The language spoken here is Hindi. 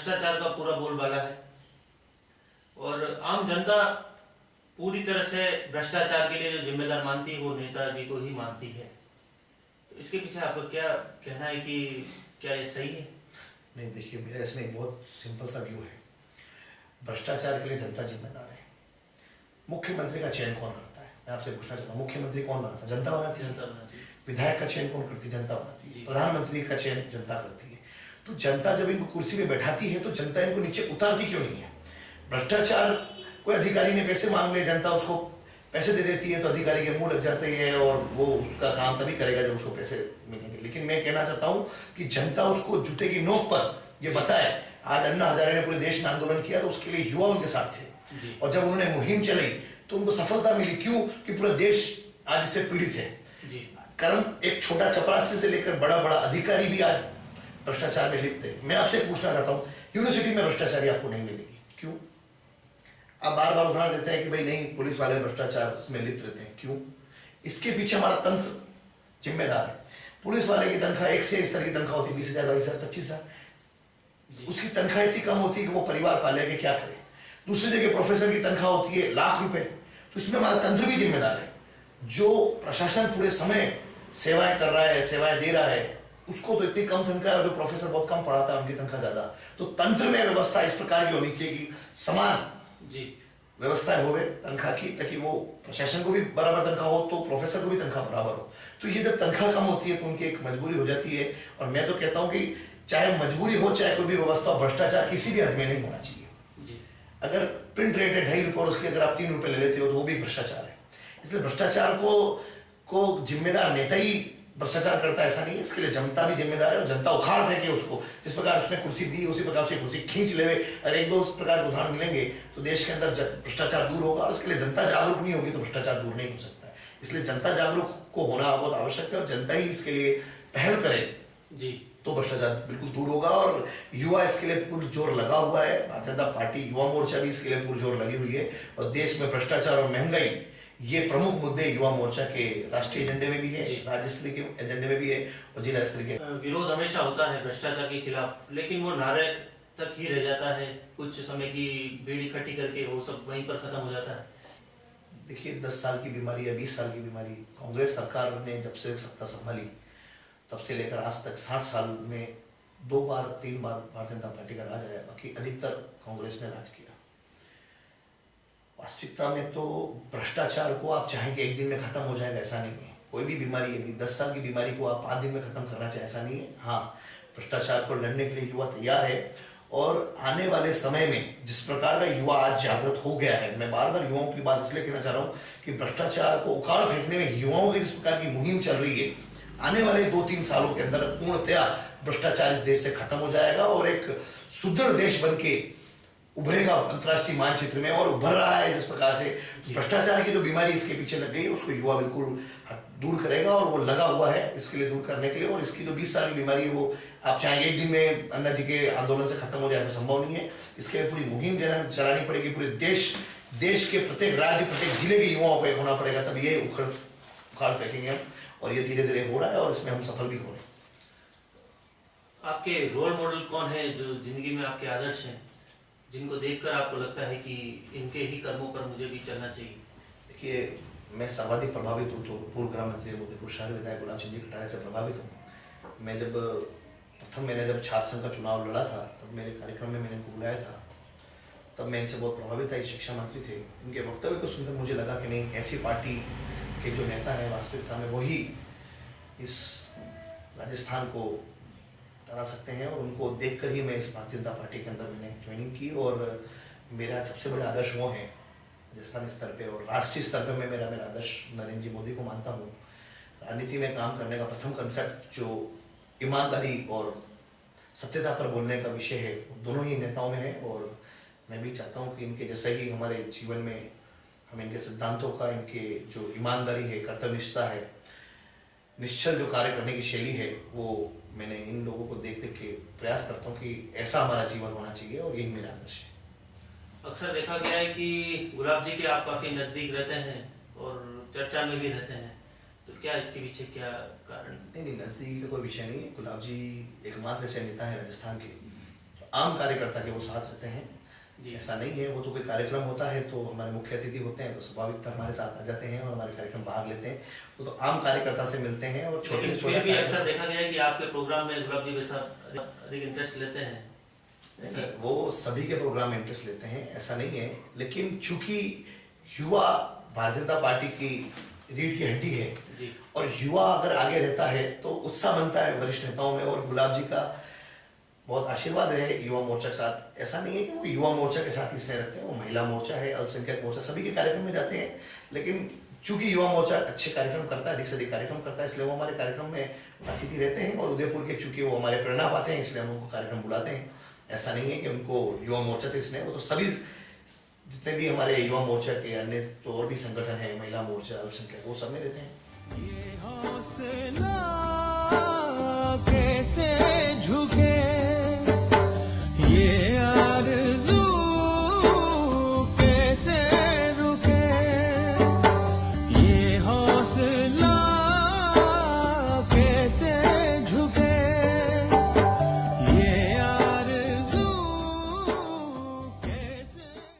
भ्रष्टाचार का पूरा बोलबाला है और आम जनता पूरी तरह से भ्रष्टाचार के लिए जो जिम्मेदार मानती है वो नेताजी को ही मानती है। तो इसके पीछे आपका क्या कहना है कि क्या ये सही है? नहीं, देखिए, मेरा इसमें एक बहुत सिंपल सा व्यू है। भ्रष्टाचार के लिए जनता जिम्मेदार है। मुख्यमंत्री का चयन कौन करता है? मैं आपसे पूछना चाहता हूँ, मुख्यमंत्री कौन बनाता है? जनता बनाती है। विधायक का चयन कौन करती है? जनता बनाती है। प्रधानमंत्री का चयन जनता करती है। तो जनता जब इनको कुर्सी पे बैठाती है तो जनता इनको नीचे उतारती क्यों नहीं है? भ्रष्टाचार, कोई अधिकारी ने पैसे मांग लिए, जनता उसको पैसे दे देती है तो अधिकारी के मुंह लग जाते हैं और वो उसका काम तभी करेगा जब उसको पैसे मिलेंगे। लेकिन मैं कहना चाहता हूँ कि जनता उसको जूते की नोक पर ये बताए। आज अन्ना हजारे ने पूरे देश में आंदोलन किया तो उसके लिए युवा उनके साथ थे और जब उन्होंने मुहिम चलाई तो उनको सफलता मिली। क्यों? कि पूरा देश आज इससे पीड़ित है। कारण एक छोटा चपरासी से लेकर बड़ा बड़ा अधिकारी भी आज भ्रष्टाचार में लिप्त है। मैं आपसे पूछना चाहता हूँ, यूनिवर्सिटी में भ्रष्टाचारी आपको नहीं मिलेगी, क्यों? आप बार बार उदाहरण देते हैं कि भाई नहीं, पुलिस वाले भ्रष्टाचार में लिप्त रहते हैं, क्यों? इसके पीछे हमारा तंत्र जिम्मेदार है। पुलिस वाले की तनख्वाह एक से इस तरह की तनख्वाह होती है 20,000, 22,000, 25,000। उसकी तनख्वाह इतनी कम होती है कि वो परिवार पालेगा क्या करे। दूसरी जगह प्रोफेसर की तनख्वाह होती है लाख रुपए। तो इसमें हमारा तंत्र भी जिम्मेदार है। जो प्रशासन पूरे समय सेवाएं कर रहा है, सेवाएं दे रहा है, उसको तो इतनी कम तनख्वाह है, जो प्रोफेसर बहुत कम पढ़ाता है उनकी तनख्वाह ज्यादा। तो तंत्र में व्यवस्था इस प्रकार की होनी चाहिए कि समान व्यवस्थाएं हो तनख्वाह की, ताकि वो प्रशासन को भी बराबर तनख्वाह हो तो प्रोफेसर को भी तनख्वाह बराबर हो। तो ये जब तनख्वाह कम होती है तो उनकी एक मजबूरी हो जाती है। और मैं तो कहता हूँ कि चाहे मजबूरी हो, चाहे कोई भी व्यवस्था, भ्रष्टाचार किसी भी हद में नहीं होना चाहिए। अगर प्रिंट रेट है 2.5 रुपये और उसके अगर आप 3 रुपये ले लेते हो तो वो भी भ्रष्टाचार है। इसलिए भ्रष्टाचार को जिम्मेदार नेता ही भ्रष्टाचार करता है ऐसा नहीं है, इसके लिए जनता भी जिम्मेदार है और जनता उखाड़ फेंके उसको। जिस प्रकार उसने कुर्सी दी उसी प्रकार से कुर्सी खींच ले। और एक दो इस प्रकार के उदाहरण मिलेंगे तो देश के अंदर भ्रष्टाचार दूर होगा। और उसके लिए जनता जागरूक नहीं होगी तो भ्रष्टाचार दूर नहीं हो सकता है। इसलिए जनता जागरूक को होना बहुत आवश्यक है और जनता ही इसके लिए पहल करे तो भ्रष्टाचार बिल्कुल दूर होगा। और युवा इसके लिए पूरा जोर लगा हुआ है। भारतीय जनता पार्टी युवा मोर्चा भी इसके लिए पूरा जोर लगी हुई है। और देश में भ्रष्टाचार और महंगाई, ये प्रमुख मुद्दे युवा मोर्चा के राष्ट्रीय एजेंडे में भी है, राज्य स्तरीय के एजेंडे में भी है और जिला स्तरीय के। विरोध हमेशा होता है भ्रष्टाचार के खिलाफ, लेकिन वो नारे तक ही रह जाता है। कुछ समय की भीड़ इकट्ठी करके वो सब वहीं पर खत्म हो जाता है। देखिए, 10 साल की बीमारी या 20 साल की बीमारी, कांग्रेस सरकार ने जब से सत्ता संभाली तब से लेकर आज तक 60 साल में 2 बार 3 बार भारतीय जनता पार्टी का राज आया, बाकी अधिकतर कांग्रेस ने राज किया। वास्तविकता में तो भ्रष्टाचार को आप चाहेंगे एक दिन में खत्म हो जाएगा ऐसा नहीं है। कोई भी बीमारी, यदि 10 साल की बीमारी को आप 5 दिन में खत्म करना चाहे ऐसा नहीं है। हाँ, भ्रष्टाचार को लड़ने के लिए युवा तैयार है। और आने वाले समय में जिस प्रकार का युवा आज जागृत हो गया है, मैं बार बार युवाओं की बात इसलिए कहना चाह रहा हूँ कि भ्रष्टाचार को उखाड़ फेंकने में युवाओं की जिस प्रकार की मुहिम चल रही है, आने वाले 2-3 सालों के अंदर पूर्णतया भ्रष्टाचार इस देश से खत्म हो जाएगा और एक सुदृढ़ देश बन के उभरेगा अंतर्राष्ट्रीय मानचित्र में। और उभर रहा है जिस प्रकार से। भ्रष्टाचार की जो बीमारी इसके पीछे लग गई है उसको युवा बिल्कुल दूर करेगा और वो लगा हुआ है इसके लिए दूर करने के लिए। और इसकी जो 20 साल की बीमारी है वो आप चाहेंगे एक दिन में अन्ना जी के आंदोलन से खत्म हो जाए, ऐसा संभव नहीं है। इसके लिए पूरी मुहिम चलानी पड़ेगी। पूरे देश के प्रत्येक राज्य, प्रत्येक जिले के युवाओं को एक होना पड़ेगा, तब ये उखाड़ फेंकेंगे। और ये धीरे धीरे हो रहा है और इसमें हम सफल भी हो रहे हैं। आपके रोल मॉडल कौन है जो जिंदगी में आपके आदर्श हैं, जिनको देखकर आपको लगता है कि इनके ही कर्मों पर मुझे भी चलना चाहिए? देखिए, मैं सर्वाधिक प्रभावित हूँ तो पूर्व गृह मंत्री मोदीपुर शहर विधायक गुलाब चंद जी खटारे से प्रभावित हूँ। मैं जब छात्र संघ का चुनाव लड़ा था तब मेरे कार्यक्रम में मैंने इनको बुलाया था। तब मैं इनसे बहुत प्रभावित था। शिक्षा मंत्री थे। इनके वक्तव्य को सुनकर मुझे लगा कि नहीं, ऐसी पार्टी के जो नेता हैं वास्तविकता में वही इस राजस्थान को तरा सकते हैं। और उनको देखकर ही मैं इस भारतीय जनता पार्टी के अंदर मैंने ज्वाइनिंग की। और मेरा सबसे बड़े आदर्श वो हैं राजस्थान स्तर पे और राष्ट्रीय स्तर पे। मैं मेरा आदर्श नरेंद्र जी मोदी को मानता हूँ। राजनीति में काम करने का प्रथम कंसेप्ट जो ईमानदारी और सत्यता पर बोलने का विषय है, दोनों ही नेताओं में है। और मैं भी चाहता हूँ कि इनके जैसे ही हमारे जीवन में हम इनके सिद्धांतों का, इनके जो ईमानदारी है, कर्तव्यनिष्ठता है, निश्चल जो कार्य करने की शैली है, वो मैंने इन लोगों को देख देख के प्रयास करता हूँ कि ऐसा हमारा जीवन होना चाहिए और यही मेरा आदर्श है। अक्सर देखा गया है कि गुलाब जी के आप काफी नजदीक रहते हैं और चर्चा में भी रहते हैं, तो क्या इसके पीछे क्या कारण? नहीं, नजदीकी का कोई विषय नहीं है। गुलाब जी एकमात्र ऐसे नेता है राजस्थान के, आम कार्यकर्ता के वो साथ रहते हैं। जी। ऐसा नहीं है, वो तो कोई कार्यक्रम होता है तो हमारे मुख्य अतिथि होते हैं तो स्वाभाविक हमारे साथ आ जाते हैं और हमारे कार्यक्रम भाग लेते हैं। तो आम कार्यकर्ता से मिलते हैं और छोटे से लेकिन छोटा फिर भी अक्सर देखा गया है कि आपके प्रोग्राम में गुलाब जी वैसा अधिक इंटरेस्ट लेते हैं। नहीं, वो सभी के प्रोग्राम में इंटरेस्ट लेते हैं, ऐसा नहीं है। लेकिन चूंकि युवा भारतीय जनता पार्टी की रीढ़ की हड्डी है जी। और युवा अगर आगे रहता है तो उत्साह बनता है वरिष्ठ नेताओं में। और गुलाब जी का बहुत आशीर्वाद रहे युवा मोर्चा के साथ। ऐसा नहीं है कि वो युवा मोर्चा के साथ ही स्नेह रखते हैं, वो महिला मोर्चा है, अल्पसंख्यक मोर्चा, सभी के कार्यक्रम में जाते हैं। लेकिन चूंकि युवा मोर्चा अच्छे कार्यक्रम करता है, अधिक से अधिक कार्यक्रम करता है, इसलिए वो हमारे कार्यक्रम में अतिथि रहते हैं। और उदयपुर के चूंकि वो हमारे प्रेरणा पाते हैं इसलिए हम उनको कार्यक्रम बुलाते हैं। ऐसा नहीं है कि उनको युवा मोर्चा से स्नेह, वो तो सभी जितने भी हमारे युवा मोर्चा के अन्य जो और भी संगठन है, महिला मोर्चा, अल्पसंख्यक, वो सब में रहते हैं।